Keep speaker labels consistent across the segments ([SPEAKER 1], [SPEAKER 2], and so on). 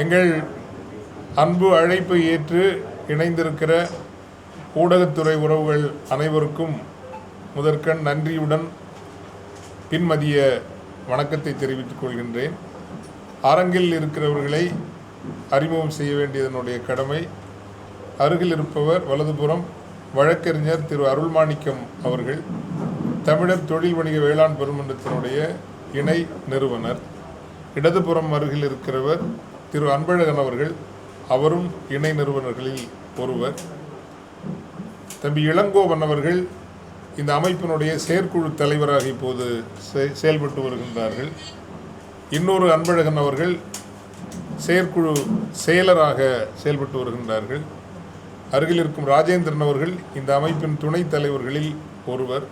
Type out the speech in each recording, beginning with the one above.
[SPEAKER 1] எங்கள் அன்பு அழைப்பை ஏற்று இணைந்திருக்கிற ஊடகத்துறை உறவுகள் அனைவருக்கும் முதற்கண் நன்றியுடன் பின்மதிய வணக்கத்தை தெரிவித்துக் கொள்கின்றேன். அரங்கில் இருக்கிறவர்களை அறிமுகம் செய்ய வேண்டியதனுடைய கடமை. அருகில் இருப்பவர் வலதுபுறம் வழக்கறிஞர் திரு அருள்மாணிக்கம் அவர்கள், தமிழர் தொழில் வணிக வேளாண் பெருமன்றத்தினுடைய இணை நிறுவனர். இடதுபுறம் அருகில் இருக்கிறவர் திரு அன்பழகன் அவர்கள், அவரும் இணை நிறுவனர்களில் ஒருவர். தம்பி இளங்கோவன் அவர்கள் இந்த அமைப்பினுடைய செயற்குழு தலைவராக இப்போது செயல்பட்டு வருகின்றார்கள். இன்னொரு அன்பழகன் அவர்கள் செயற்குழு செயலராக செயல்பட்டு வருகின்றார்கள். அருகில் இருக்கும் ராஜேந்திரன் அவர்கள் இந்த அமைப்பின் துணைத் தலைவர்களில் ஒருவர்.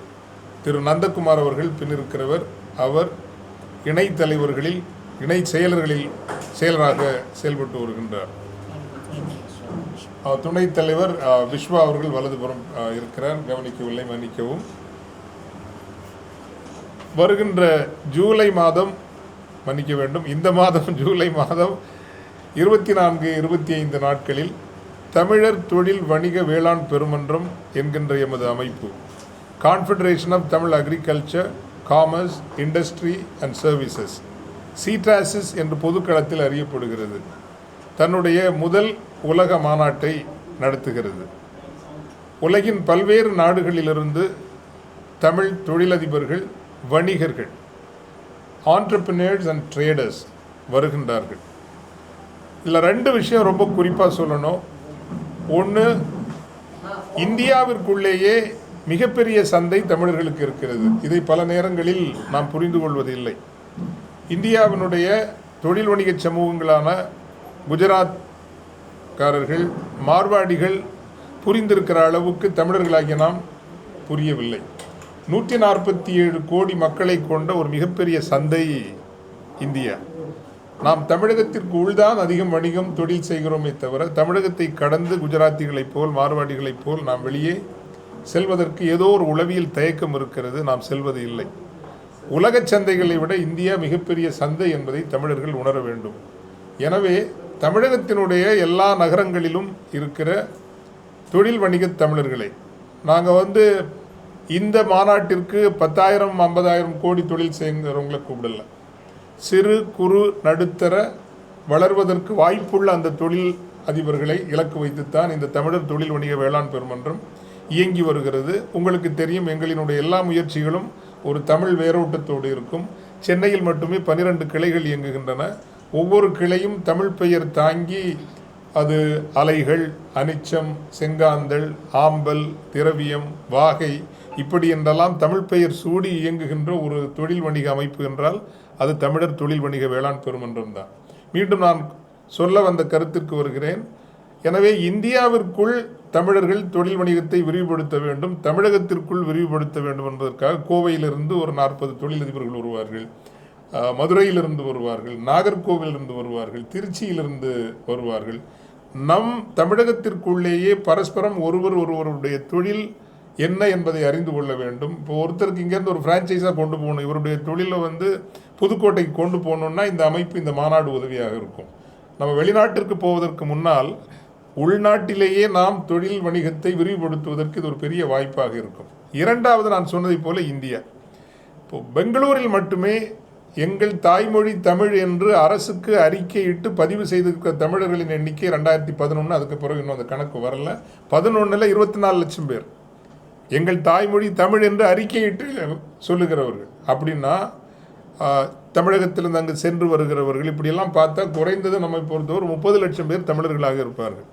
[SPEAKER 1] திரு நந்தகுமார் அவர்கள் பின் இருக்கிறவர், அவர் இணை தலைவர்களில் இணை செயலர்களில் செயலராக செயல்பட்டு வருகின்றார். துணைத் தலைவர் விஸ்வா அவர்கள் வலதுபுறம் இருக்கிறார், கவனிக்கவில்லை, மன்னிக்கவும். வருகின்ற ஜூலை மாதம், மன்னிக்க வேண்டும், இந்த மாதம் ஜூலை மாதம் 24, 25 நாட்களில் தமிழர் தொழில் வணிக வேளாண் பெருமன்றம் என்கின்ற எமது அமைப்பு, confederation of Tamil agriculture, commerce, industry and services, சீட்ராசிஸ் என்று பொதுக்களத்தில் அறியப்படுகிறது, தன்னுடைய முதல் உலக மாநாட்டை நடத்துகிறது. உலகின் பல்வேறு நாடுகளிலிருந்து தமிழ் தொழிலதிபர்கள், வணிகர்கள், ஆண்டர்பிரினர்ஸ் அண்ட் ட்ரேடர்ஸ் வருகின்றார்கள். இதில் 2 விஷயம் ரொம்ப குறிப்பாக சொல்லணும். ஒன்று, இந்தியாவிற்குள்ளேயே மிகப்பெரிய சந்தை தமிழர்களுக்கு இருக்கிறது. இதை பல நேரங்களில் நாம் புரிந்து கொள்வதில்லை. இந்தியாவினுடைய தொழில் வணிக சமூகங்களான குஜராத்காரர்கள், மார்வாடிகள் புரிந்திருக்கிற அளவுக்கு தமிழர்களாகிய நாம் புரியவில்லை. 147 கோடி மக்களை கொண்ட ஒரு மிகப்பெரிய சந்தை இந்தியா. நாம் தமிழகத்திற்கு உள்தான் அதிகம் வணிகம் தொழில் செய்கிறோமே தவிர, தமிழகத்தை கடந்து குஜராத்திகளைப் போல், மார்வாடிகளைப் போல் நாம் வெளியே செல்வதற்கு ஏதோ ஒரு உளவியல் தயக்கம் இருக்கிறது, நாம் செல்வது இல்லை. உலக சந்தைகளை விட இந்தியா மிகப்பெரிய சந்தை என்பதை தமிழர்கள் உணர வேண்டும். எனவே தமிழகத்தினுடைய எல்லா நகரங்களிலும் இருக்கிற தொழில் வணிக தமிழர்களை நாங்கள் இந்த மாநாட்டிற்கு 10,000, 50,000 கோடி தொழில் செய்கிறவங்களை கூப்பிடல. சிறு குறு நடுத்தர வளர்வதற்கு வாய்ப்புள்ள அந்த தொழில் அதிபர்களை இலக்கு வைத்துத்தான் இந்த தமிழர் தொழில் வணிக வேளாண் பெருமன்றம் இயங்கி வருகிறது. உங்களுக்கு தெரியும், எங்களினுடைய எல்லா முயற்சிகளும் ஒரு தமிழ் வேரோட்டத்தோடு இருக்கும். சென்னையில் மட்டுமே 12 கிளைகள் இயங்குகின்றன. ஒவ்வொரு கிளையும் தமிழ் பெயர் தாங்கி, அது அலைகள், அனிச்சம், செங்காந்தல், ஆம்பல், திரவியம், வாகை, இப்படி என்றெல்லாம் தமிழ் பெயர் சூடி இயங்குகின்ற ஒரு தொழில் வணிக அமைப்பு என்றால் அது தமிழர் தொழில் வணிக வேளாண் பெருமன்றம் தான். மீண்டும் நான் சொல்ல வந்த கருத்திற்கு வருகிறேன். எனவே இந்தியாவிற்குள் தமிழர்கள் தொழில் வணிகத்தை விரிவுபடுத்த வேண்டும், தமிழகத்திற்குள் விரிவுபடுத்த வேண்டும் என்பதற்காக கோவையிலிருந்து ஒரு 40 தொழிலதிபர்கள் வருவார்கள், மதுரையிலிருந்து வருவார்கள், நாகர்கோவிலிருந்து வருவார்கள், திருச்சியிலிருந்து வருவார்கள். நம் தமிழகத்திற்குள்ளேயே பரஸ்பரம் ஒருவருடைய தொழில் என்ன என்பதை அறிந்து கொள்ள வேண்டும். இப்போ ஒருத்தருக்கு இங்கேருந்து ஒரு ஃப்ரான்ச்சைஸாக கொண்டு போகணும், இவருடைய தொழிலை புதுக்கோட்டைக்கு கொண்டு போகணுன்னா இந்த அமைப்பு, இந்த மாநாடு உதவியாக இருக்கும். நம்ம வெளிநாட்டிற்கு போவதற்கு முன்னால் உள்நாட்டிலேயே நாம் தொழில் வணிகத்தை விரிவுபடுத்துவதற்கு இது ஒரு பெரிய வாய்ப்பாக இருக்கும். இரண்டாவது, நான் சொன்னதை போல இந்தியா, இப்போ பெங்களூரில் மட்டுமே எங்கள் தாய்மொழி தமிழ் என்று அரசுக்கு அறிக்கையிட்டு பதிவு செய்திருக்கிற தமிழர்களின் எண்ணிக்கை 2011, அதுக்கு பிறகு இன்னும் அந்த கணக்கு வரல, 11ல் 24 லட்சம் பேர் எங்கள் தாய்மொழி தமிழ் என்று அறிக்கையிட்டு சொல்லுகிறவர்கள். அப்படின்னா தமிழகத்திலிருந்து அங்கு சென்று வருகிறவர்கள் இப்படியெல்லாம் பார்த்தா குறைந்தது நம்மை பொறுத்தவரை 30 லட்சம் பேர் தமிழர்களாக இருப்பார்கள்.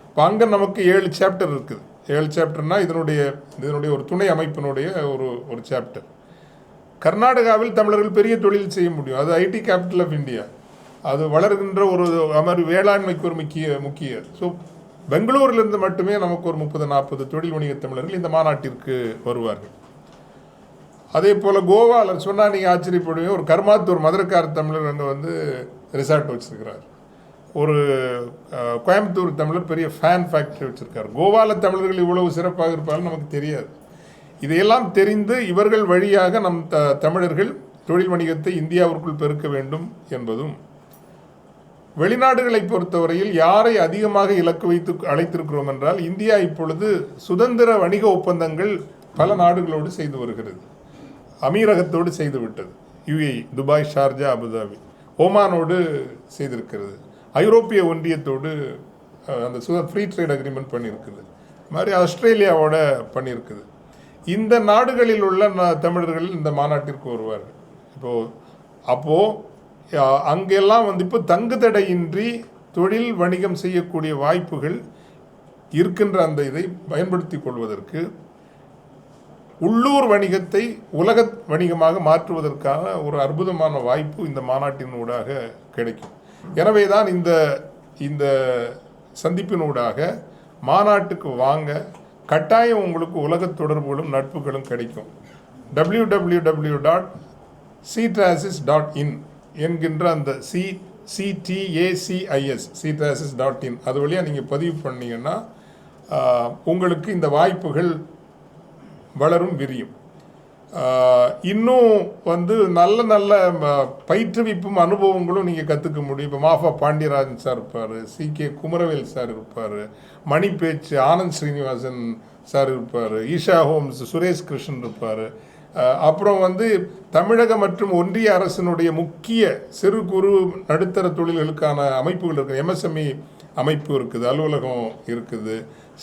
[SPEAKER 1] இப்போ அங்கே நமக்கு 7 சாப்டர் இருக்குது. 7 சாப்டர்னால் இதனுடைய ஒரு துணை அமைப்பினுடைய ஒரு சாப்டர். கர்நாடகாவில் தமிழர்கள் பெரிய தொழில் செய்ய முடியும், அது ஐடி கேபிட்டல் ஆஃப் இந்தியா, அது வளர்கின்ற ஒரு அமர் வேளாண்மைக்கு ஒரு முக்கிய. ஸோ பெங்களூரிலிருந்து மட்டுமே நமக்கு ஒரு 30-40 தொழில் வணிக தமிழர்கள் இந்த மாநாட்டிற்கு வருவார்கள். அதே போல் கோவாவில் சொன்னால் நீங்கள் ஆச்சரியப்படுவீங்க, ஒரு கர்மாத்தூர் மதுரக்கார தமிழர் அங்கே ரிசார்ட் வச்சுருக்கிறார். ஒரு கோயம்புத்தூர் தமிழர் பெரிய ஃபேன் ஃபேக்ட்ரி வச்சுருக்கார். கோவாவில் தமிழர்கள் இவ்வளவு சிறப்பாக இருப்பார்கள் நமக்கு தெரியாது. இதையெல்லாம் தெரிந்து இவர்கள் வழியாக நம் தமிழர்கள் தொழில் வணிகத்தை இந்தியாவிற்குள் பெருக்க வேண்டும் என்பதும், வெளிநாடுகளை பொறுத்தவரையில் யாரை அதிகமாக இலக்கு வைத்து அழைத்திருக்கிறோம் என்றால், இந்தியா இப்பொழுது சுதந்திர வணிக ஒப்பந்தங்கள் பல நாடுகளோடு செய்து வருகிறது. அமீரகத்தோடு செய்து விட்டது, UAE, துபாய், ஷார்ஜா, அபுதாபி. ஓமானோடு செய்திருக்கிறது. ஐரோப்பிய ஒன்றியத்தோடு அந்த ஃப்ரீ ட்ரேட் அக்ரிமெண்ட் பண்ணியிருக்குது. மாதிரி ஆஸ்திரேலியாவோட பண்ணியிருக்குது. இந்த நாடுகளில் உள்ள தமிழர்கள் இந்த மாநாட்டிற்கு வருவார்கள். அப்போது அங்கெல்லாம் இப்போ தங்கு தடையின்றி தொழில் வணிகம் செய்யக்கூடிய வாய்ப்புகள் இருக்கின்ற அந்த இதை பயன்படுத்தி கொள்வதற்கு, உள்ளூர் வணிகத்தை உலக வணிகமாக மாற்றுவதற்கான ஒரு அற்புதமான வாய்ப்பு இந்த மாநாட்டினூடாக கிடைக்கும். எனவே தான் இந்த சந்திப்பினூடாக மாநாட்டுக்கு வாங்க, கட்டாயம் உங்களுக்கு உலக தொடர்புகளும் நட்புகளும் கிடைக்கும். www.ctrasis.in என்கின்ற அந்த CTACIS ctrasis.in அது வழியாக நீங்கள் பதிவு பண்ணீங்கன்னா உங்களுக்கு இந்த வாய்ப்புகள் வளரும், விரியும். இன்னும் நல்ல நல்ல பயிற்றுவிப்பும் அனுபவங்களும் நீங்கள் கற்றுக்க முடியும். இப்போ மாஃபா பாண்டியராஜன் சார் இருப்பார், CK குமரவேல் சார் இருப்பார், மணி பேச்சு ஆனந்த் ஸ்ரீனிவாசன் சார் இருப்பார், ஈஷா ஹோம்ஸ் சுரேஷ் கிருஷ்ணன் இருப்பார். அப்புறம் தமிழக மற்றும் ஒன்றிய அரசினுடைய முக்கிய சிறு குறு நடுத்தர தொழில்களுக்கான அமைப்புகள் இருக்குது. MSME அமைப்பு இருக்குது, அலுவலகம் இருக்குது,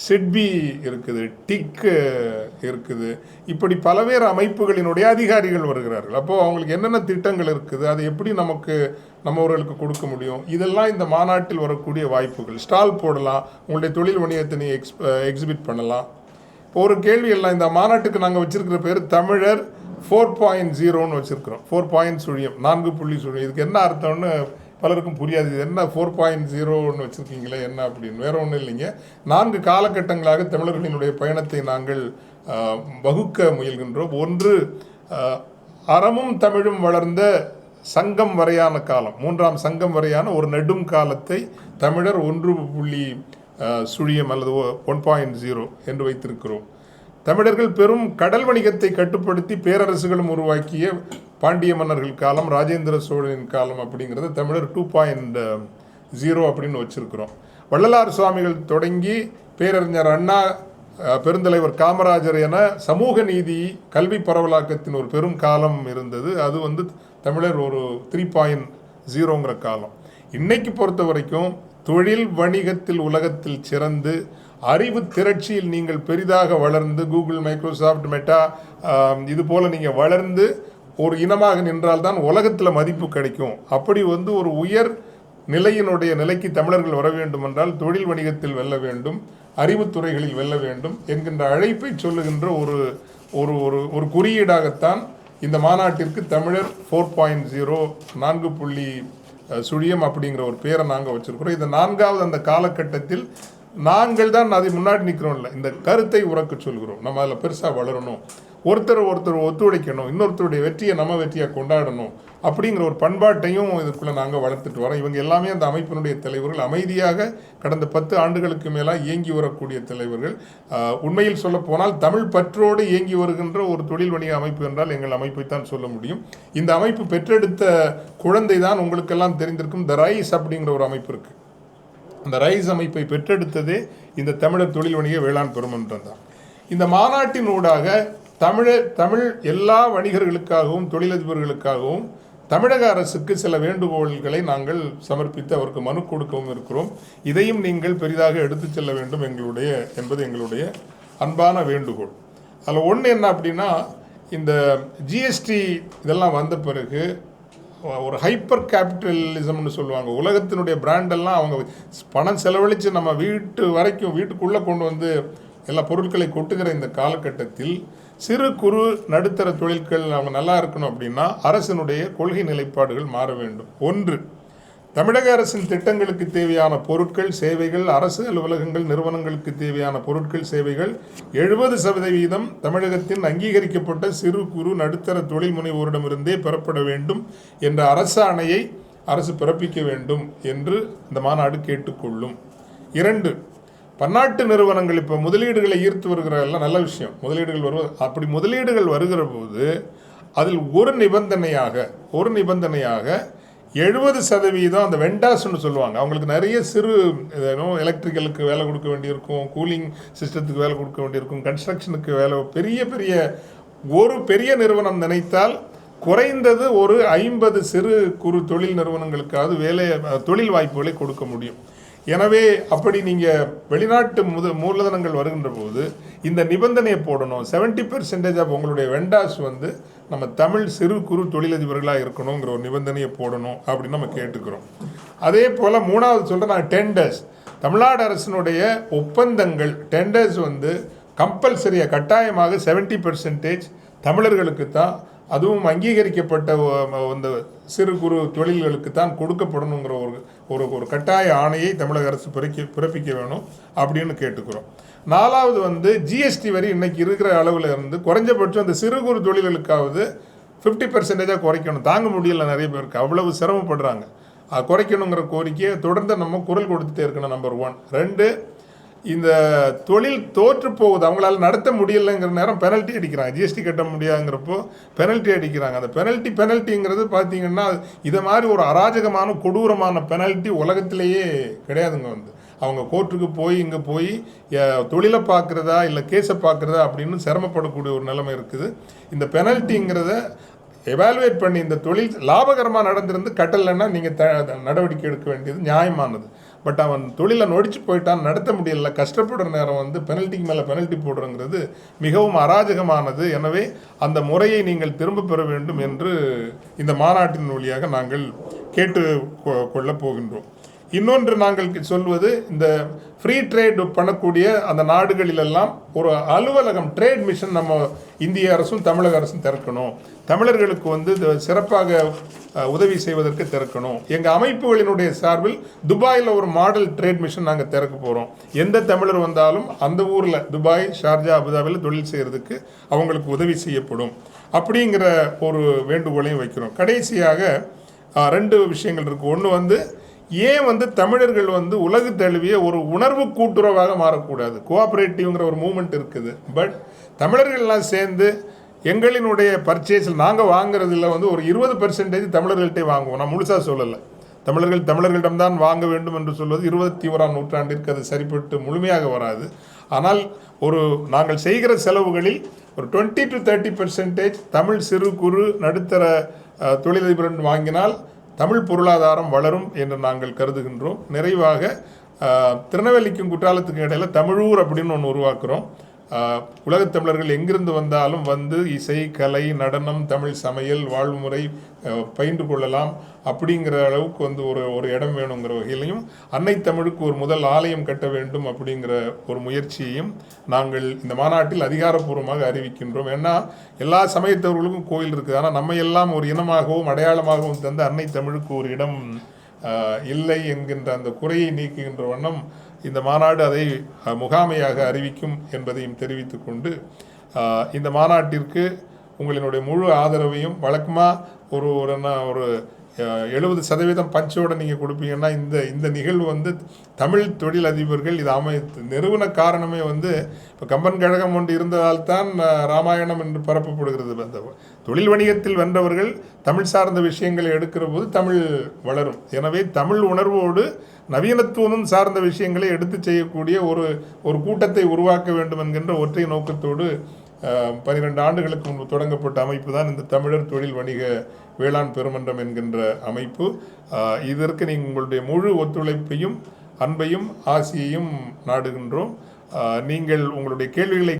[SPEAKER 1] சிட்பி இருக்குது, டிக் இருக்குது. இப்படி பல்வேறு அமைப்புகளினுடைய அதிகாரிகள் வருகிறார்கள். அப்போது அவங்களுக்கு என்னென்ன திட்டங்கள் இருக்குது, அதை எப்படி நம்மவர்களுக்கு கொடுக்க முடியும், இதெல்லாம் இந்த மாநாட்டில் வரக்கூடிய வாய்ப்புகள். ஸ்டால் போடலாம், உங்களுடைய தொழில் வணிகத்தை நீங்கள் எக்ஸிபிட் பண்ணலாம். இப்போ ஒரு கேள்வி எல்லாம், இந்த மாநாட்டுக்கு நாங்கள் வச்சுருக்கிற பேர் தமிழர் 4.0ன்னு வச்சுருக்கிறோம். 4 சுழியம், 4 புள்ளி சுழியம். இதுக்கு என்ன அர்த்தம்னு பலருக்கும் புரியாது. இது என்ன 4.0ன்னு வச்சுருக்கீங்களே என்ன அப்படின்னு. வேற ஒன்றும் இல்லைங்க. 4 காலகட்டங்களாக தமிழர்களினுடைய பயணத்தை நாங்கள் வகுக்க முயல்கின்றோம். ஒன்று, அறமும் தமிழும் வளர்ந்த சங்கம் வரையான காலம், 3ஆம் சங்கம் வரையான ஒரு நெடும் காலத்தை தமிழர் 1 சுழியம் அல்லது 1.0 என்று வைத்திருக்கிறோம். தமிழர்கள் பெரும் கடல் வணிகத்தை கட்டுப்படுத்தி பேரரசுகளும் உருவாக்கிய பாண்டிய மன்னர்கள் காலம், ராஜேந்திர சோழனின் காலம் அப்படிங்கிறது தமிழர் 2.0 அப்படின்னு வச்சுருக்கிறோம். வள்ளலார் சுவாமிகள் தொடங்கி பேரறிஞர் அண்ணா, பெருந்தலைவர் காமராஜர் என சமூக நீதி கல்வி பரவலாக்கத்தின் ஒரு பெரும் காலம் இருந்தது. அது தமிழர் ஒரு 3.0ங்கிற காலம். இன்னைக்கு பொறுத்த வரைக்கும் தொழில் வணிகத்தில் உலகத்தில் சிறந்து, அறிவு திரட்சியில் நீங்கள் பெரிதாக வளர்ந்து, கூகுள், மைக்ரோசாஃப்ட், மெட்டா இது போல் நீங்கள் வளர்ந்து ஒரு இனமாக நின்றால்தான் உலகத்தில் மதிப்பு கிடைக்கும். அப்படி ஒரு உயர் நிலையினுடைய நிலைக்கு தமிழர்கள் வர வேண்டும் என்றால் தொழில் வணிகத்தில் வெல்ல வேண்டும், அறிவுத்துறைகளில் வெல்ல வேண்டும் என்கின்ற அழைப்பை சொல்லுகின்ற ஒரு ஒரு குறியீடாகத்தான் இந்த மாநாட்டிற்கு தமிழர் 4.0 4 சுழியம் அப்படிங்கிற ஒரு பேரை நாங்கள் வச்சுருக்கிறோம். இந்த 4வது அந்த காலகட்டத்தில் நாங்கள் தான் அதை முன்னாடி நிற்கிறோம்ல, இந்த கருத்தை உறக்க சொல்கிறோம். நம்ம அதில் பெருசாக வளரணும், ஒருத்தர் ஒத்துழைக்கணும், இன்னொருத்தருடைய வெற்றியை நம்ம வெற்றியாக கொண்டாடணும் அப்படிங்கிற ஒரு பண்பாட்டையும் இதுக்குள்ளே நாங்கள் வளர்த்துட்டு வரோம். இவங்க எல்லாமே அந்த அமைப்பினுடைய தலைவர்கள், அமைதியாக கடந்த 10 ஆண்டுகளுக்கு மேலாக இயங்கி வரக்கூடிய தலைவர்கள். உண்மையில் சொல்ல போனால் தமிழ் பற்றோடு இயங்கி வருகின்ற ஒரு தொழில் வணிக அமைப்பு என்றால் எங்கள் அமைப்பை தான் சொல்ல முடியும். இந்த அமைப்பு பெற்றெடுத்த குழந்தை தான் உங்களுக்கெல்லாம் தெரிந்திருக்கும் த ரைஸ் அப்படிங்கிற ஒரு அமைப்பு இருக்குது. அந்த ரைஸ் அமைப்பை பெற்றெடுத்ததே இந்த தமிழர் தொழில் வணிக வேளாண் பெருமன்றம் தான். இந்த மாநாட்டினூடாக தமிழ் எல்லா வணிகர்களுக்காகவும் தொழிலதிபர்களுக்காகவும் தமிழக அரசுக்கு சில வேண்டுகோள்களை நாங்கள் சமர்ப்பித்து அவருக்கு மனு கொடுக்கவும் இருக்கிறோம். இதையும் நீங்கள் பெரிதாக எடுத்து செல்ல வேண்டும் என்பது எங்களுடைய அன்பான வேண்டுகோள். அதில் ஒன்று என்ன அப்படின்னா, இந்த GST இதெல்லாம் வந்த பிறகு ஒரு ஹைப்பர் கேபிட்டலிசம்னு சொல்லுவாங்க. உலகத்தினுடைய பிராண்டெல்லாம் அவங்க பணம் செலவழித்து நம்ம வீட்டுக்குள்ளே கொண்டு எல்லா பொருட்களை கொட்டுகிற இந்த காலகட்டத்தில் சிறு குறு நடுத்தர தொழில்கள் அவங்க நல்லா இருக்கணும் அப்படின்னா அரசினுடைய கொள்கை நிலைப்பாடுகள் மாற வேண்டும். ஒன்று, தமிழக அரசின் திட்டங்களுக்கு தேவையான பொருட்கள், சேவைகள், அரசு அலுவலகங்கள், நிறுவனங்களுக்கு தேவையான பொருட்கள், சேவைகள் 70% தமிழகத்தின் அங்கீகரிக்கப்பட்ட சிறு குறு நடுத்தர தொழில் முனைவோரிடமிருந்தே பெறப்பட வேண்டும் என்ற அரசாணையை அரசு பிறப்பிக்க வேண்டும் என்று இந்த மாநாடு கேட்டுக்கொள்ளும். 2, பன்னாட்டு நிறுவனங்கள் இப்போ முதலீடுகளை ஈர்த்து வருகிற எல்லாம் நல்ல விஷயம். முதலீடுகள் அப்படி முதலீடுகள் வருகிற போது அதில் ஒரு நிபந்தனையாக 70% அந்த வெண்டாஸ்ன்னு சொல்லுவாங்க. அவங்களுக்கு நிறைய சிறு எலக்ட்ரிக்கலுக்கு வேலை கொடுக்க வேண்டியிருக்கும், கூலிங் சிஸ்டத்துக்கு வேலை கொடுக்க வேண்டியிருக்கும், கன்ஸ்ட்ரக்ஷனுக்கு வேலை, ஒரு பெரிய நிறுவனம் நினைத்தால் குறைந்தது ஒரு 50 சிறு குறு தொழில் நிறுவனங்களுக்காவது தொழில் வாய்ப்புகளை கொடுக்க முடியும். எனவே அப்படி நீங்கள் வெளிநாட்டு மூலதனங்கள் வருகின்ற போது இந்த நிபந்தனையை போடணும். 70% ஆஃப் உங்களுடைய வெண்டாஸ் நம்ம தமிழ் சிறு குறு தொழிலதிபர்களாக இருக்கணுங்கிற ஒரு நிபந்தனையை போடணும் அப்படின்னு நம்ம கேட்டுக்கிறோம். அதே போல் 3வது சொல்கிறேன் நான், டெண்டர்ஸ். தமிழ்நாடு அரசினுடைய ஒப்பந்தங்கள் டெண்டர்ஸ் கம்பல்சரியாக கட்டாயமாக 70% தமிழர்களுக்கு தான், அதுவும் அங்கீகரிக்கப்பட்ட இந்த சிறு குறு தொழில்களுக்கு தான் கொடுக்கப்படணுங்கிற ஒரு கட்டாய ஆணையை தமிழக அரசு பிறப்பிக்க வேணும் அப்படின்னு கேட்டுக்கிறோம். 4வது ஜிஎஸ்டி வரி இன்னைக்கு இருக்கிற அளவில் இருந்து குறைஞ்சபட்சம் அந்த சிறு குறு தொழில்களுக்காவது 50% குறைக்கணும். தாங்க முடியல நிறைய பேருக்கு, அவ்வளவு சிரமப்படுறாங்க. அது குறைக்கணுங்கிற கோரிக்கையை தொடர்ந்து நம்ம குரல் கொடுத்துட்டே இருக்கணும். நம்பர் 1. 2, இந்த தொழில் தோற்று போகுது, அவங்களால நடத்த முடியலைங்கிற நேரம் பெனல்ட்டி அடிக்கிறாங்க. ஜிஎஸ்டி கட்ட முடியாதுங்கிறப்போ பெனல்ட்டி அடிக்கிறாங்க. அந்த பெனல்ட்டிங்கிறது பார்த்தீங்கன்னா இதை மாதிரி ஒரு அராஜகமான கொடூரமான பெனல்ட்டி உலகத்திலேயே கிடையாதுங்க. அவங்க கோர்ட்டுக்கு போய் இங்கே போய் தொழிலை பார்க்குறதா இல்லை கேஸை பார்க்குறதா அப்படின்னு சிரமப்படக்கூடிய ஒரு நிலைமை இருக்குது. இந்த பெனல்ட்டிங்கிறத எவாலுவேட் பண்ணி இந்த தொழில் லாபகரமாக நடந்திருந்து கட்டலைன்னா நீங்கள் நடவடிக்கை எடுக்க வேண்டியது நியாயமானது. பட் அவன் தொழிலை நொடிச்சு போயிட்டான், நடத்த முடியல, கஷ்டப்படுற நேரம் பெனல்ட்டிக்கு மேலே பெனல்ட்டி போடுறங்கிறது மிகவும் அராஜகமானது. எனவே அந்த முறையை நீங்கள் திரும்ப பெற வேண்டும் என்று இந்த மாநாட்டின் வழியாக நாங்கள் கேட்டு கொள்ளப் போகின்றோம். இன்னொன்று நாங்கள் சொல்வது, இந்த ஃப்ரீ ட்ரேட் பண்ணக்கூடிய அந்த நாடுகளிலெல்லாம் ஒரு அலுவலகம், ட்ரேட் மிஷன் நம்ம இந்திய அரசும் தமிழக அரசும் திறக்கணும். தமிழர்களுக்கு சிறப்பாக உதவி செய்வதற்கு திறக்கணும். எங்கள் அமைப்புகளினுடைய சார்பில் துபாயில் ஒரு மாடல் ட்ரேட் மிஷன் நாங்கள் திறக்க போகிறோம். எந்த தமிழர் வந்தாலும் அந்த ஊரில் துபாய், ஷார்ஜா, அபுதாபியில் தொழில் செய்கிறதுக்கு அவங்களுக்கு உதவி செய்யப்படும் அப்படிங்கிற ஒரு வேண்டுகோளையும் வைக்கிறோம். கடைசியாக 2 விஷயங்கள் இருக்குது. ஒன்று ஏன் தமிழர்கள் உலகு தழுவிய ஒரு உணர்வு கூட்டுறவாக மாறக்கூடாது? கோஆப்ரேட்டிவ்ங்கிற ஒரு மூமெண்ட் இருக்குது. பட் தமிழர்கள்லாம் சேர்ந்து எங்களினுடைய பர்ச்சேஸில் நாங்கள் வாங்குறதில் ஒரு 20% தமிழர்கள்ட்டே வாங்குவோம். நான் முழுசாக சொல்லலை. தமிழர்களிடம்தான் வாங்க வேண்டும் என்று சொல்வது 21ஆம் நூற்றாண்டிற்கு அது சரிப்பட்டு முழுமையாக வராது. ஆனால் நாங்கள் செய்கிற செலவுகளில் ஒரு 20 to 30% தமிழ் சிறு குறு நடுத்தர தொழிலதிபர் வாங்கினால் தமிழ் பொருளாதாரம் வளரும் என்று நாங்கள் கருதுகின்றோம். நிறைவாக திருநெல்வேலிக்கும் குற்றாலத்துக்கும் இடையில தமிழூர் அப்படின்னு ஒன்று உருவாக்குறோம். உலகத் தமிழர்கள் எங்கிருந்து வந்தாலும் இசை, கலை, நடனம், தமிழ் சமையல், வாழ்முறை பயின்று கொள்ளலாம் அப்படிங்கிற அளவுக்கு ஒரு இடம் வேணுங்கிற வகையிலையும் அன்னை தமிழுக்கு ஒரு முதல் ஆலயம் கட்ட வேண்டும் அப்படிங்கிற ஒரு முயற்சியையும் நாங்கள் இந்த மாநாட்டில் அதிகாரப்பூர்வமாக அறிவிக்கின்றோம். ஏன்னா எல்லா சமயத்தவர்களுக்கும் கோயில் இருக்குது. ஆனால் நம்ம எல்லாம் ஒரு இனமாகவும் அடையாளமாகவும் தந்த அன்னை தமிழுக்கு ஒரு இடம் இல்லை என்கின்ற அந்த குறையை நீக்குகின்ற வண்ணம் இந்த மாநாடு அதை முகாமையாக அறிவிக்கும் என்பதையும் தெரிவித்துக் கொண்டு, இந்த மாநாட்டிற்கு உங்களினுடைய முழு ஆதரவையும், வழக்கமாக ஒரு 70% பஞ்சோட நீங்கள் கொடுப்பீங்கன்னா இந்த நிகழ்வு தமிழ் தொழில் அதிபர்கள் இது நிறுவன காரணமே இப்போ கம்பன் கழகம் ஒன்று இருந்ததால் தான் ராமாயணம் என்று பரப்பப்படுகிறது. அந்த தொழில் வணிகத்தில் வென்றவர்கள் தமிழ் சார்ந்த விஷயங்களை எடுக்கிற போது தமிழ் வளரும். எனவே தமிழ் உணர்வோடு நவீனத்துவமும் சார்ந்த விஷயங்களை எடுத்து செய்யக்கூடிய ஒரு கூட்டத்தை உருவாக்க வேண்டும் என்கின்ற ஒற்றை நோக்கத்தோடு 12 ஆண்டுகளுக்கு முன்பு தொடங்கப்பட்ட அமைப்பு தான் இந்த தமிழர் தொழில் வணிக வேளாண் பெருமன்றம் என்கின்ற அமைப்பு. இதற்கு நீங்கள் உங்களுடைய முழு ஒத்துழைப்பையும், அன்பையும், ஆசியையும் நாடுகின்றோம். நீங்கள் உங்களுடைய கேள்விகளை